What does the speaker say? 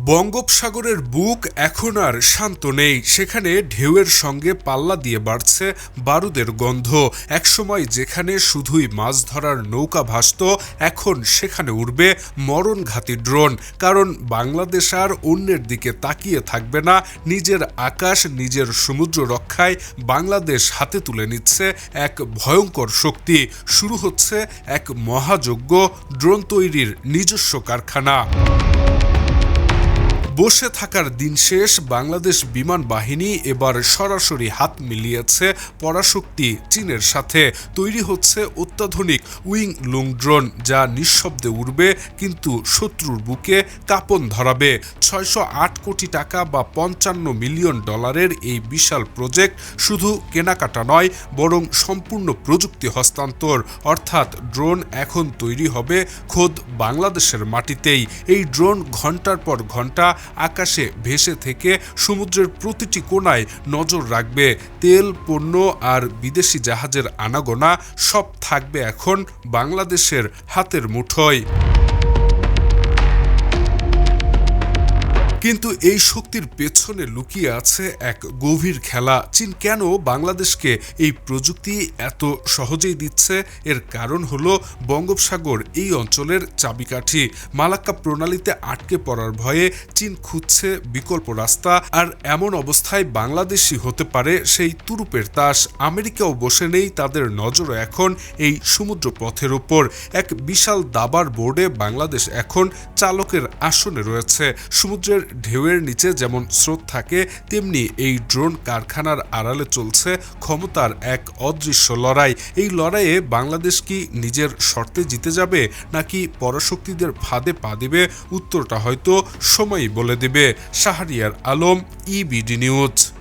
বঙ্গোপসাগরের বুক এখন আর শান্ত নেই। সেখানে ঢেউয়ের সঙ্গে পাল্লা দিয়ে বাড়ছে বারুদের গন্ধ। একসময় যেখানে শুধুই মাছ ধরার নৌকা ভাসত, এখন সেখানে উড়বে মরণঘাতী ড্রোন। কারণ বাংলাদেশ আর অন্যের দিকে তাকিয়ে থাকবে না। নিজের আকাশ, নিজের সমুদ্র রক্ষায় বাংলাদেশ হাতে তুলে নিচ্ছে এক ভয়ঙ্কর শক্তি। শুরু হচ্ছে এক মহাযজ্ঞ, ড্রোন তৈরির নিজস্ব কারখানা। বসে থাকার দিন শেষ। বাংলাদেশ বিমান বাহিনী এবার সরাসরি হাত মিলিয়েছে পরাশক্তি চীনের সাথে। তৈরি হচ্ছে অত্যাধুনিক উইং লুং ড্রোন, যা নিঃশব্দে উড়বে কিন্তু শত্রুর বুকে কাঁপন ধরাবে। ৬০৮ কোটি টাকা বা $৫৫ মিলিয়ন এই বিশাল প্রজেক্ট শুধু কেনাকাটা নয়, বরং সম্পূর্ণ প্রযুক্তি হস্তান্তর। অর্থাৎ ড্রোন এখন তৈরি হবে খোদ বাংলাদেশের মাটিতেই। এই ড্রোন ঘন্টার পর ঘন্টা আকাশে ভেসে থেকে সমুদ্রের প্রতিটি কোণায় নজর রাখবে। তেল, পণ্য আর বিদেশি জাহাজের আনাগোনা সব থাকবে এখন বাংলাদেশের হাতের মুঠোয়। কিন্তু এই শক্তির পেছনে লুকিয়ে আছে এক গভীর খেলা। চীন কেন বাংলাদেশকে এই প্রযুক্তি এত সহজেই দিচ্ছে? এর কারণ হলো বঙ্গোপসাগর এই অঞ্চলের চাবিকাঠি। মালাক্কা প্রণালীতে আটকে পড়ার ভয়ে চীন খুঁজছে বিকল্প রাস্তা। আর এমন অবস্থায় বাংলাদেশই হতে পারে সেই তুরুপের তাস। আমেরিকাও বসে নেই, তাদের নজরও এখন এই সমুদ্র পথের উপর। এক বিশাল দাবার বোর্ডে বাংলাদেশ এখন চালকের আসনে রয়েছে। সমুদ্রের ঢেউয়ের নিচে যেমন স্রোত থাকে, তেমনি এই ড্রোন কারখানার আড়ালে চলছে ক্ষমতার এক অদৃশ্য লড়াই। এই লড়াইয়ে বাংলাদেশ কি নিজের শর্তে জিতে যাবে, নাকি পরাশক্তিদের ফাঁদে পা দিবে? উত্তরটা হয়তো সময়ই বলে দেবে। Shahriar Alam, EBD news.